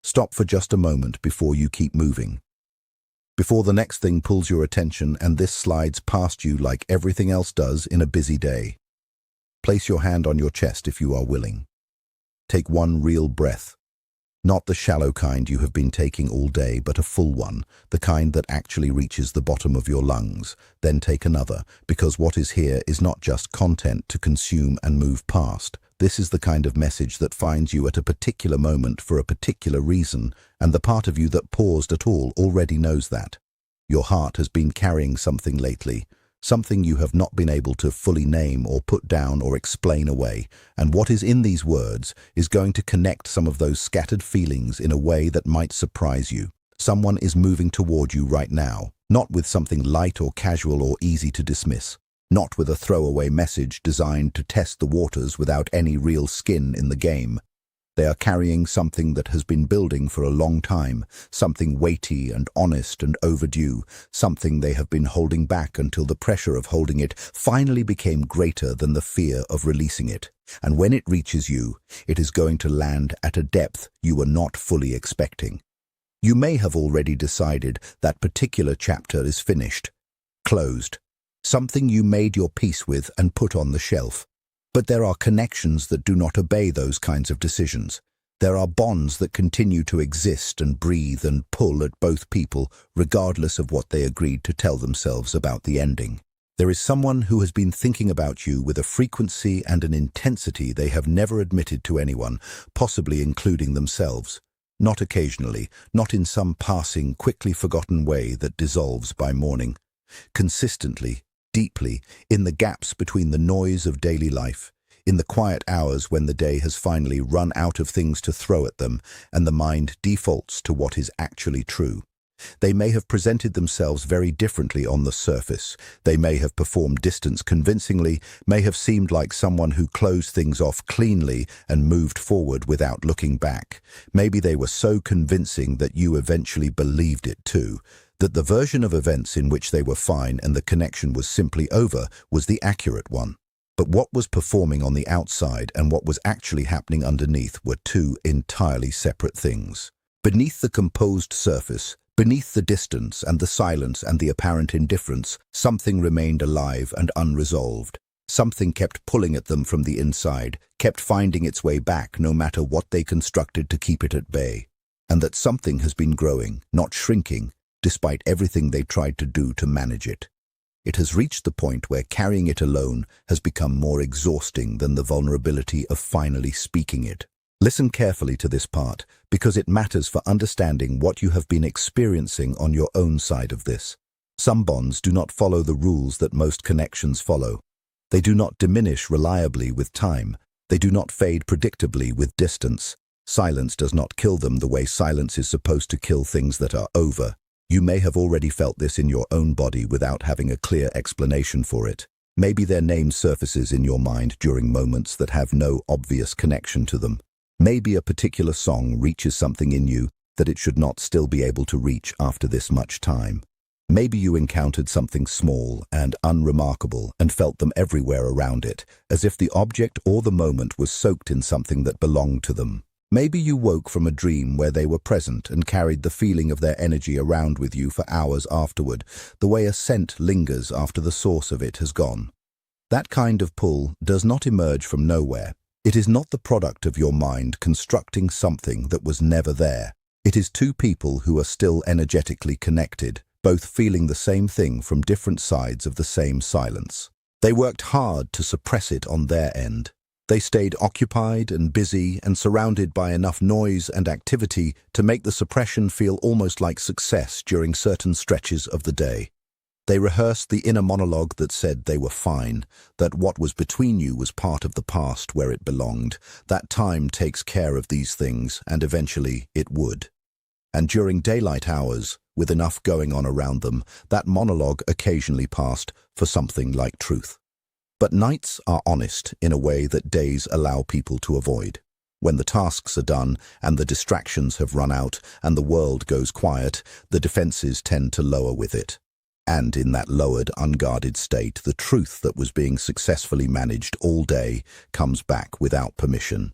Stop for just a moment before you keep moving. Before the next thing pulls your attention and this slides past you like everything else does in a busy day. Place your hand on your chest if you are willing. Take one real breath. Not the shallow kind you have been taking all day, but a full one, the kind that actually reaches the bottom of your lungs. Then take another, because what is here is not just content to consume and move past. This is the kind of message that finds you at a particular moment for a particular reason, and the part of you that paused at all already knows that. Your heart has been carrying something lately, something you have not been able to fully name or put down or explain away, and what is in these words is going to connect some of those scattered feelings in a way that might surprise you. Someone is moving toward you right now, not with something light or casual or easy to dismiss, not with a throwaway message designed to test the waters without any real skin in the game. They are carrying something that has been building for a long time, something weighty and honest and overdue, something they have been holding back until the pressure of holding it finally became greater than the fear of releasing it. And when it reaches you, it is going to land at a depth you were not fully expecting. You may have already decided that particular chapter is finished, closed, something you made your peace with and put on the shelf. But there are connections that do not obey those kinds of decisions. There are bonds that continue to exist and breathe and pull at both people, regardless of what they agreed to tell themselves about the ending. There is someone who has been thinking about you with a frequency and an intensity they have never admitted to anyone, possibly including themselves. Not occasionally, not in some passing, quickly forgotten way that dissolves by morning. Consistently, deeply, in the gaps between the noise of daily life, in the quiet hours when the day has finally run out of things to throw at them and the mind defaults to what is actually true. They may have presented themselves very differently on the surface. They may have performed distance convincingly, may have seemed like someone who closed things off cleanly and moved forward without looking back. Maybe they were so convincing that you eventually believed it too, that the version of events in which they were fine and the connection was simply over was the accurate one. But what was performing on the outside and what was actually happening underneath were two entirely separate things. Beneath the composed surface, beneath the distance and the silence and the apparent indifference, something remained alive and unresolved. Something kept pulling at them from the inside, kept finding its way back no matter what they constructed to keep it at bay. And that something has been growing, not shrinking, despite everything they tried to do to manage it. It has reached the point where carrying it alone has become more exhausting than the vulnerability of finally speaking it. Listen carefully to this part, because it matters for understanding what you have been experiencing on your own side of this. Some bonds do not follow the rules that most connections follow. They do not diminish reliably with time. They do not fade predictably with distance. Silence does not kill them the way silence is supposed to kill things that are over. You may have already felt this in your own body without having a clear explanation for it. Maybe their name surfaces in your mind during moments that have no obvious connection to them. Maybe a particular song reaches something in you that it should not still be able to reach after this much time. Maybe you encountered something small and unremarkable and felt them everywhere around it, as if the object or the moment was soaked in something that belonged to them. Maybe you woke from a dream where they were present and carried the feeling of their energy around with you for hours afterward, the way a scent lingers after the source of it has gone. That kind of pull does not emerge from nowhere. It is not the product of your mind constructing something that was never there. It is two people who are still energetically connected, both feeling the same thing from different sides of the same silence. They worked hard to suppress it on their end. They stayed occupied and busy and surrounded by enough noise and activity to make the suppression feel almost like success during certain stretches of the day. They rehearsed the inner monologue that said they were fine, that what was between you was part of the past where it belonged, that time takes care of these things, and eventually it would. And during daylight hours, with enough going on around them, that monologue occasionally passed for something like truth. But nights are honest in a way that days allow people to avoid. When the tasks are done and the distractions have run out and the world goes quiet, the defenses tend to lower with it. And in that lowered, unguarded state, the truth that was being successfully managed all day comes back without permission.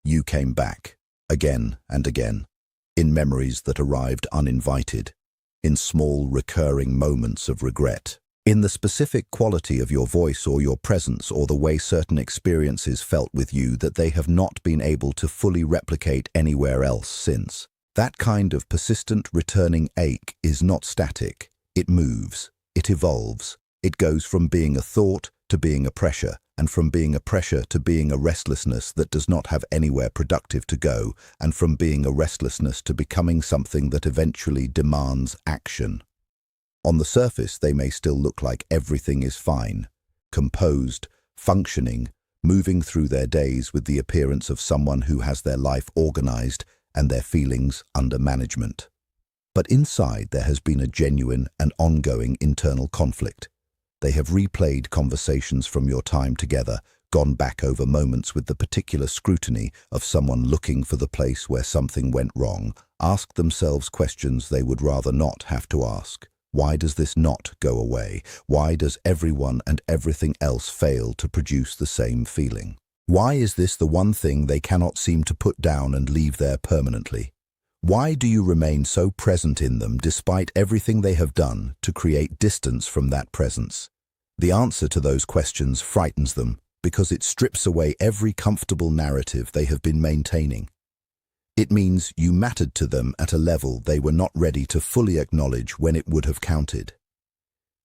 You came back, again and again. in memories that arrived uninvited, in small recurring moments of regret, in the specific quality of your voice or your presence or the way certain experiences felt with you that they have not been able to fully replicate anywhere else since. That kind of persistent returning ache is not static. It moves, it evolves, it goes from being a thought to being a pressure, and from being a pressure to being a restlessness that does not have anywhere productive to go, and from being a restlessness to becoming something that eventually demands action. On the surface, they may still look like everything is fine, composed, functioning, moving through their days with the appearance of someone who has their life organized and their feelings under management. But inside there has been a genuine and ongoing internal conflict. They have replayed conversations from your time together, gone back over moments with the particular scrutiny of someone looking for the place where something went wrong, asked themselves questions they would rather not have to ask. Why does this not go away? Why does everyone and everything else fail to produce the same feeling? Why is this the one thing they cannot seem to put down and leave there permanently? Why do you remain so present in them despite everything they have done to create distance from that presence? The answer to those questions frightens them because it strips away every comfortable narrative they have been maintaining. It means you mattered to them at a level they were not ready to fully acknowledge when it would have counted.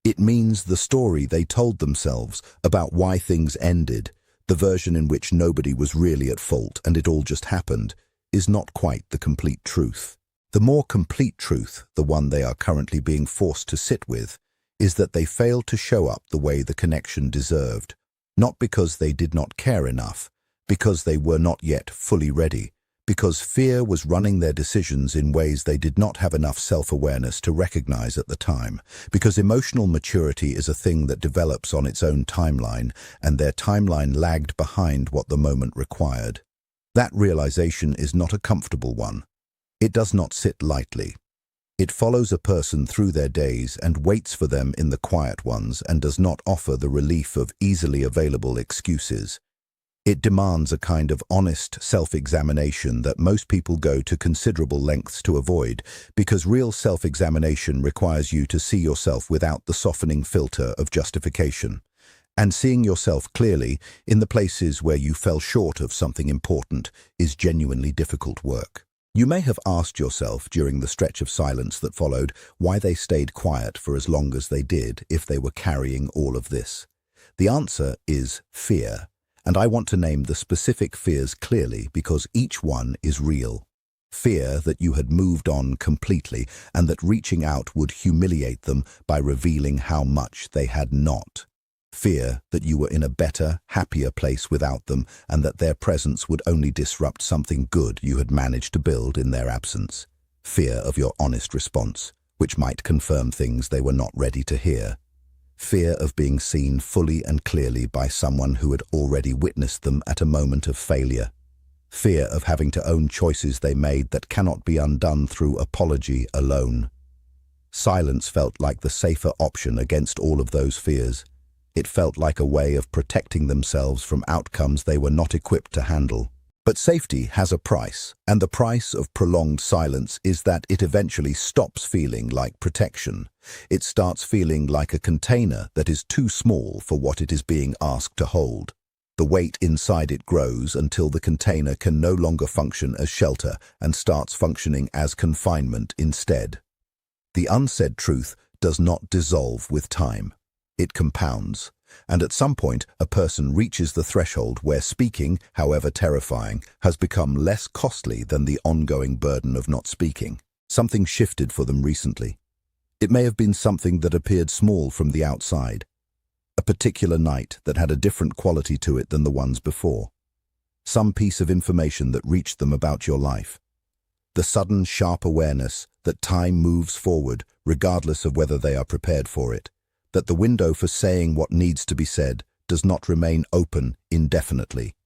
It means the story they told themselves about why things ended, the version in which nobody was really at fault and it all just happened, is not quite the complete truth. The more complete truth, the one they are currently being forced to sit with, is that they failed to show up the way the connection deserved, not because they did not care enough, because they were not yet fully ready, because fear was running their decisions in ways they did not have enough self-awareness to recognize at the time, because emotional maturity is a thing that develops on its own timeline, and their timeline lagged behind what the moment required. That realization is not a comfortable one. It does not sit lightly. It follows a person through their days and waits for them in the quiet ones and does not offer the relief of easily available excuses. It demands a kind of honest self-examination that most people go to considerable lengths to avoid, because real self-examination requires you to see yourself without the softening filter of justification. And seeing yourself clearly in the places where you fell short of something important is genuinely difficult work. You may have asked yourself during the stretch of silence that followed why they stayed quiet for as long as they did if they were carrying all of this. The answer is fear, and I want to name the specific fears clearly because each one is real. Fear that you had moved on completely and that reaching out would humiliate them by revealing how much they had not. Fear that you were in a better, happier place without them and that their presence would only disrupt something good you had managed to build in their absence. Fear of your honest response, which might confirm things they were not ready to hear. Fear of being seen fully and clearly by someone who had already witnessed them at a moment of failure. Fear of having to own choices they made that cannot be undone through apology alone. Silence felt like the safer option against all of those fears. It felt like a way of protecting themselves from outcomes they were not equipped to handle. But safety has a price, and the price of prolonged silence is that it eventually stops feeling like protection. It starts feeling like a container that is too small for what it is being asked to hold. The weight inside it grows until the container can no longer function as shelter and starts functioning as confinement instead. The unsaid truth does not dissolve with time. It compounds, and at some point a person reaches the threshold where speaking, however terrifying, has become less costly than the ongoing burden of not speaking. Something shifted for them recently. It may have been something that appeared small from the outside, a particular night that had a different quality to it than the ones before, some piece of information that reached them about your life. The sudden, sharp awareness that time moves forward regardless of whether they are prepared for it. That the window for saying what needs to be said does not remain open indefinitely.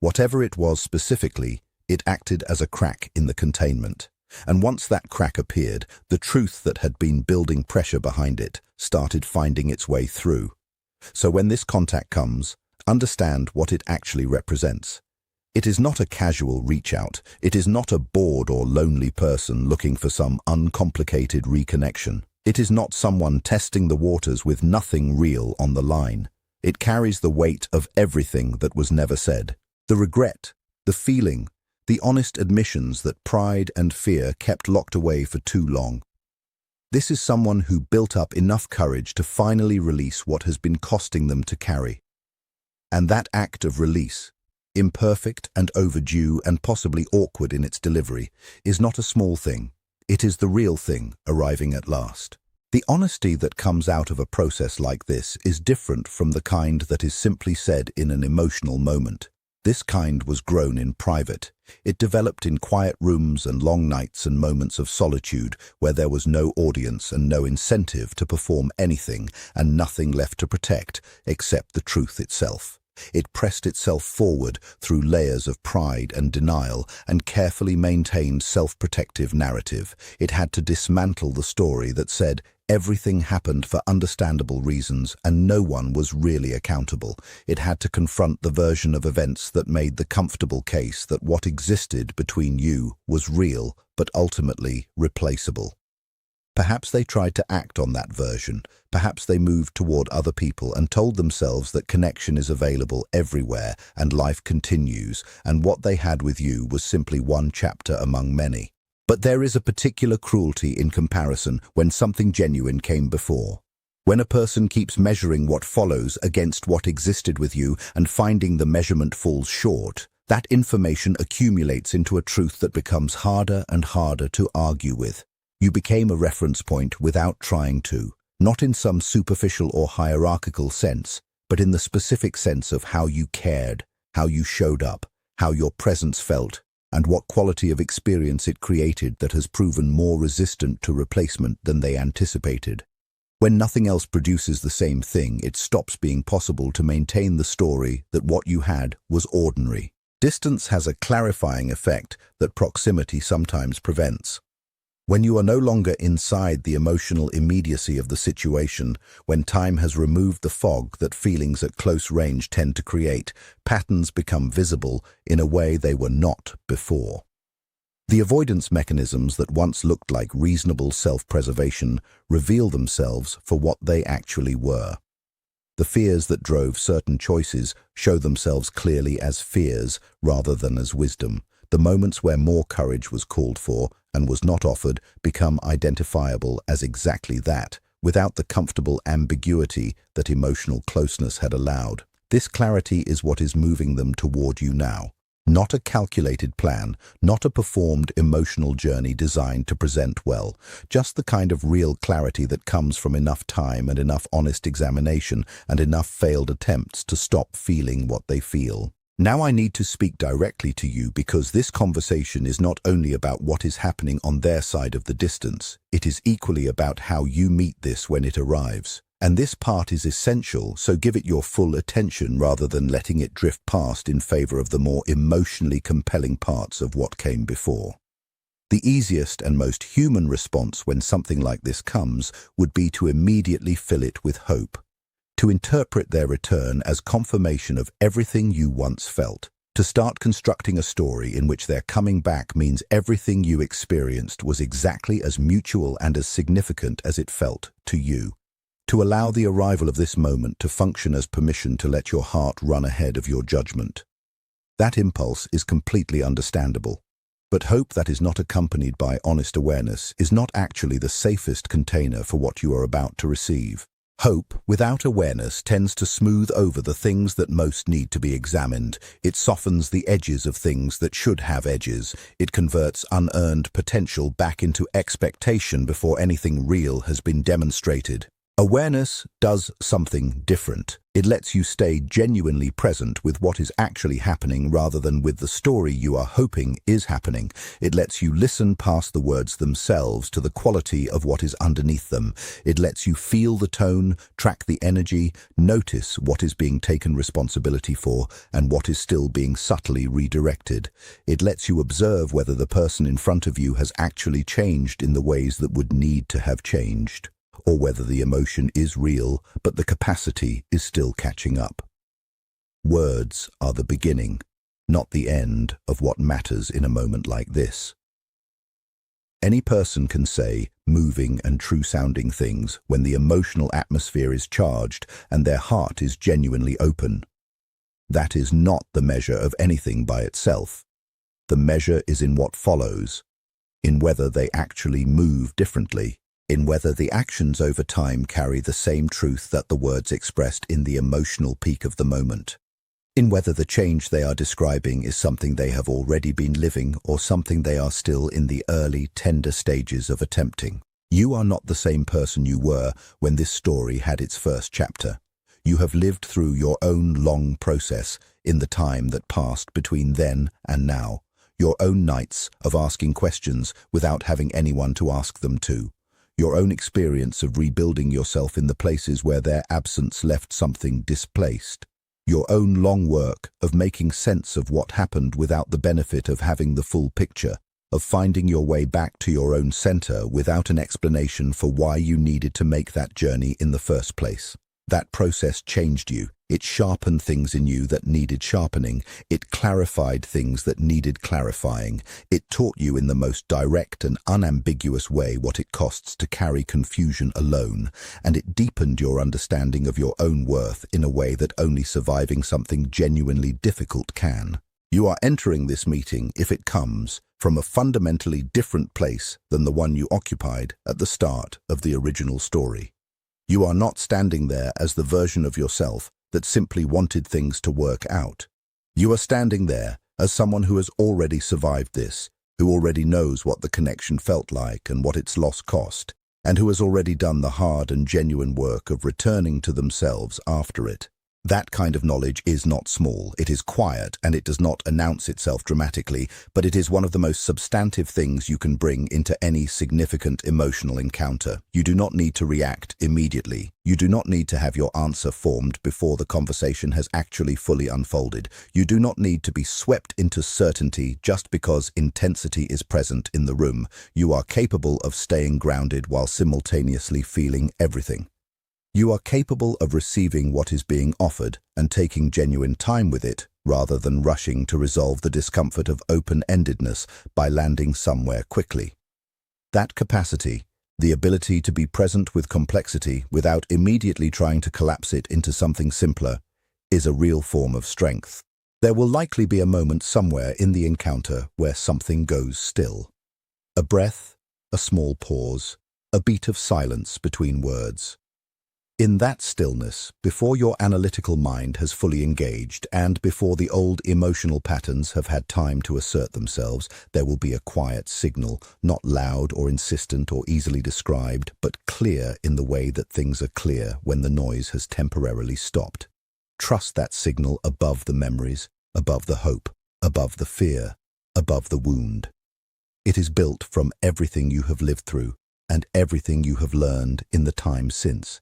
Whatever it was specifically, it acted as a crack in the containment. And once that crack appeared, the truth that had been building pressure behind it started finding its way through. So when this contact comes, understand what it actually represents. It is not a casual reach-out. It is not a bored or lonely person looking for some uncomplicated reconnection. It is not someone testing the waters with nothing real on the line. It carries the weight of everything that was never said. The regret, the feeling, the honest admissions that pride and fear kept locked away for too long. This is someone who built up enough courage to finally release what has been costing them to carry. And that act of release, imperfect and overdue and possibly awkward in its delivery, is not a small thing. It is the real thing arriving at last. The honesty that comes out of a process like this is different from the kind that is simply said in an emotional moment. This kind was grown in private. It developed in quiet rooms and long nights and moments of solitude where there was no audience and no incentive to perform anything and nothing left to protect except the truth itself. It pressed itself forward through layers of pride and denial and carefully maintained self-protective narrative. It had to dismantle the story that said everything happened for understandable reasons and no one was really accountable. It had to confront the version of events that made the comfortable case that what existed between you was real but ultimately replaceable. Perhaps they tried to act on that version. Perhaps they moved toward other people and told themselves that connection is available everywhere and life continues, and what they had with you was simply one chapter among many. But there is a particular cruelty in comparison when something genuine came before. When a person keeps measuring what follows against what existed with you and finding the measurement falls short, that information accumulates into a truth that becomes harder and harder to argue with. You became a reference point without trying to, not in some superficial or hierarchical sense, but in the specific sense of how you cared, how you showed up, how your presence felt, and what quality of experience it created that has proven more resistant to replacement than they anticipated. When nothing else produces the same thing, it stops being possible to maintain the story that what you had was ordinary. Distance has a clarifying effect that proximity sometimes prevents. When you are no longer inside the emotional immediacy of the situation, when time has removed the fog that feelings at close range tend to create, patterns become visible in a way they were not before. The avoidance mechanisms that once looked like reasonable self-preservation reveal themselves for what they actually were. The fears that drove certain choices show themselves clearly as fears rather than as wisdom. The moments where more courage was called for and was not offered become identifiable as exactly that, without the comfortable ambiguity that emotional closeness had allowed. This clarity is what is moving them toward you now. Not a calculated plan, not a performed emotional journey designed to present well, just the kind of real clarity that comes from enough time and enough honest examination and enough failed attempts to stop feeling what they feel. Now I need to speak directly to you because this conversation is not only about what is happening on their side of the distance, it is equally about how you meet this when it arrives. And this part is essential, so give it your full attention rather than letting it drift past in favor of the more emotionally compelling parts of what came before. The easiest and most human response when something like this comes would be to immediately fill it with hope. To interpret their return as confirmation of everything you once felt, to start constructing a story in which their coming back means everything you experienced was exactly as mutual and as significant as it felt to you. To allow the arrival of this moment to function as permission to let your heart run ahead of your judgment. That impulse is completely understandable. But hope that is not accompanied by honest awareness is not actually the safest container for what you are about to receive. Hope, without awareness, tends to smooth over the things that most need to be examined. It softens the edges of things that should have edges. It converts unearned potential back into expectation before anything real has been demonstrated. Awareness does something different. It lets you stay genuinely present with what is actually happening rather than with the story you are hoping is happening. It lets you listen past the words themselves to the quality of what is underneath them. It lets you feel the tone, track the energy, notice what is being taken responsibility for and what is still being subtly redirected. It lets you observe whether the person in front of you has actually changed in the ways that would need to have changed, or whether the emotion is real, but the capacity is still catching up. Words are the beginning. not the end of what matters in a moment like this. Any person can say moving and true-sounding things when the emotional atmosphere is charged and their heart is genuinely open. That is not the measure of anything by itself. The measure is in what follows, in whether they actually move differently, in whether the actions over time carry the same truth that the words expressed in the emotional peak of the moment, in whether the change they are describing is something they have already been living or something they are still in the early, tender stages of attempting. You are not the same person you were when this story had its first chapter. You have lived through your own long process in the time that passed between then and now, your own nights of asking questions without having anyone to ask them to, your own experience of rebuilding yourself in the places where their absence left something displaced, your own long work of making sense of what happened without the benefit of having the full picture, of finding your way back to your own center without an explanation for why you needed to make that journey in the first place. That process changed you. It sharpened things in you that needed sharpening. It clarified things that needed clarifying. It taught you in the most direct and unambiguous way what it costs to carry confusion alone, and it deepened your understanding of your own worth in a way that only surviving something genuinely difficult can. You are entering this meeting, if it comes, from a fundamentally different place than the one you occupied at the start of the original story. You are not standing there as the version of yourself that simply wanted things to work out. You are standing there as someone who has already survived this, who already knows what the connection felt like and what its loss cost, and who has already done the hard and genuine work of returning to themselves after it. That kind of knowledge is not small. It is quiet, and it does not announce itself dramatically, but it is one of the most substantive things you can bring into any significant emotional encounter. You do not need to react immediately. You do not need to have your answer formed before the conversation has actually fully unfolded. You do not need to be swept into certainty just because intensity is present in the room. You are capable of staying grounded while simultaneously feeling everything. You are capable of receiving what is being offered and taking genuine time with it, rather than rushing to resolve the discomfort of open-endedness by landing somewhere quickly. That capacity, the ability to be present with complexity without immediately trying to collapse it into something simpler, is a real form of strength. There will likely be a moment somewhere in the encounter where something goes still. A breath, a small pause, a beat of silence between words. In that stillness, before your analytical mind has fully engaged and before the old emotional patterns have had time to assert themselves, there will be a quiet signal, not loud or insistent or easily described, but clear in the way that things are clear when the noise has temporarily stopped. Trust that signal above the memories, above the hope, above the fear, above the wound. It is built from everything you have lived through and everything you have learned in the time since.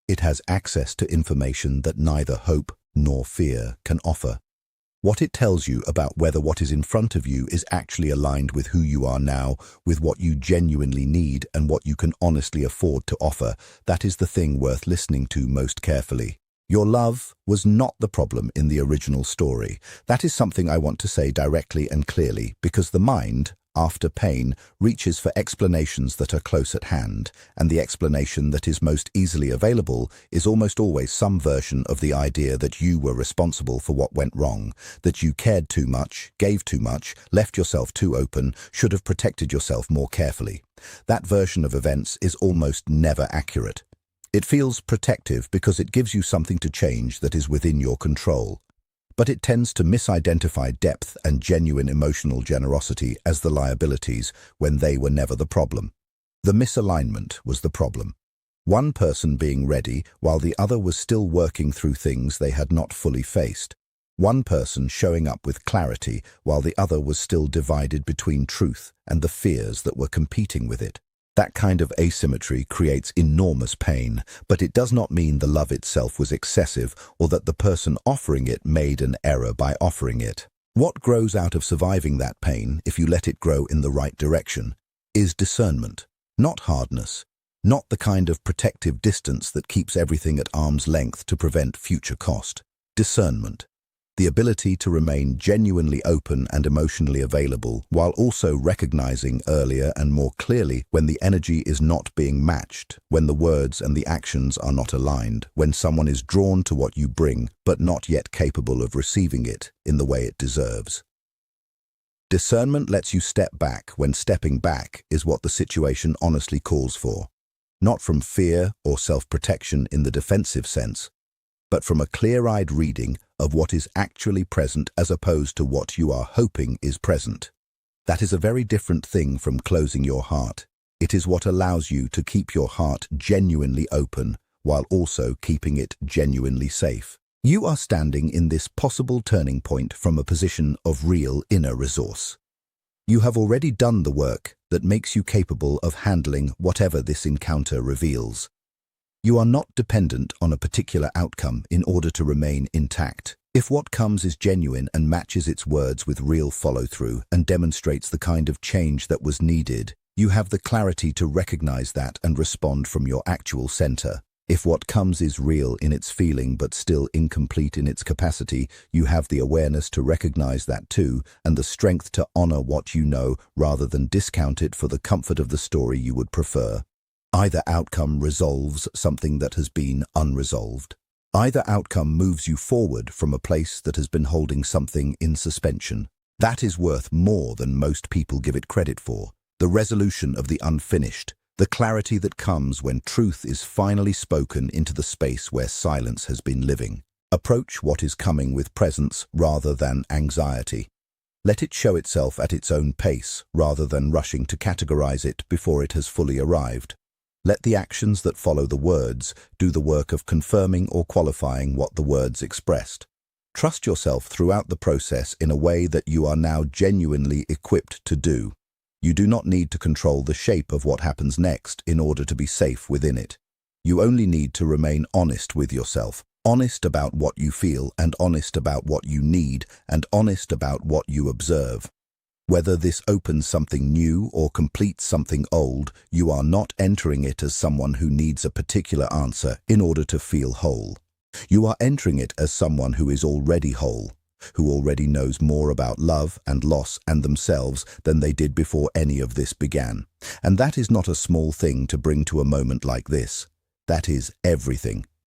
It has access to information that neither hope nor fear can offer. What it tells you about whether what is in front of you is actually aligned with who you are now, with what you genuinely need and what you can honestly afford to offer, that is the thing worth listening to most carefully. Your love was not the problem in the original story. That is something I want to say directly and clearly, because the mind, after pain, reaches for explanations that are close at hand, and the explanation that is most easily available is almost always some version of the idea that you were responsible for what went wrong, that you cared too much, gave too much, left yourself too open, should have protected yourself more carefully. That version of events is almost never accurate. It feels protective because it gives you something to change that is within your control. But it tends to misidentify depth and genuine emotional generosity as the liabilities when they were never the problem. The misalignment was the problem. One person being ready while the other was still working through things they had not fully faced. One person showing up with clarity while the other was still divided between truth and the fears that were competing with it. That kind of asymmetry creates enormous pain, but it does not mean the love itself was excessive or that the person offering it made an error by offering it. What grows out of surviving that pain, if you let it grow in the right direction, is discernment, not hardness, not the kind of protective distance that keeps everything at arm's length to prevent future cost. Discernment. The ability to remain genuinely open and emotionally available while also recognizing earlier and more clearly when the energy is not being matched, when the words and the actions are not aligned, when someone is drawn to what you bring but not yet capable of receiving it in the way it deserves. Discernment lets you step back when stepping back is what the situation honestly calls for, not from fear or self-protection in the defensive sense, but from a clear-eyed reading of what is actually present as opposed to what you are hoping is present. That is a very different thing from closing your heart. It is what allows you to keep your heart genuinely open while also keeping it genuinely safe. You are standing in this possible turning point from a position of real inner resource. You have already done the work that makes you capable of handling whatever this encounter reveals. You are not dependent on a particular outcome in order to remain intact. If what comes is genuine and matches its words with real follow-through and demonstrates the kind of change that was needed, you have the clarity to recognize that and respond from your actual center. If what comes is real in its feeling but still incomplete in its capacity, you have the awareness to recognize that too and the strength to honor what you know rather than discount it for the comfort of the story you would prefer. Either outcome resolves something that has been unresolved. Either outcome moves you forward from a place that has been holding something in suspension. That is worth more than most people give it credit for. The resolution of the unfinished, the clarity that comes when truth is finally spoken into the space where silence has been living. Approach what is coming with presence rather than anxiety. Let it show itself at its own pace rather than rushing to categorize it before it has fully arrived. Let the actions that follow the words do the work of confirming or qualifying what the words expressed. Trust yourself throughout the process in a way that you are now genuinely equipped to do. You do not need to control the shape of what happens next in order to be safe within it. You only need to remain honest with yourself, honest about what you feel and honest about what you need and honest about what you observe. Whether this opens something new or completes something old, you are not entering it as someone who needs a particular answer in order to feel whole. You are entering it as someone who is already whole, who already knows more about love and loss and themselves than they did before any of this began. And that is not a small thing to bring to a moment like this. That is everything.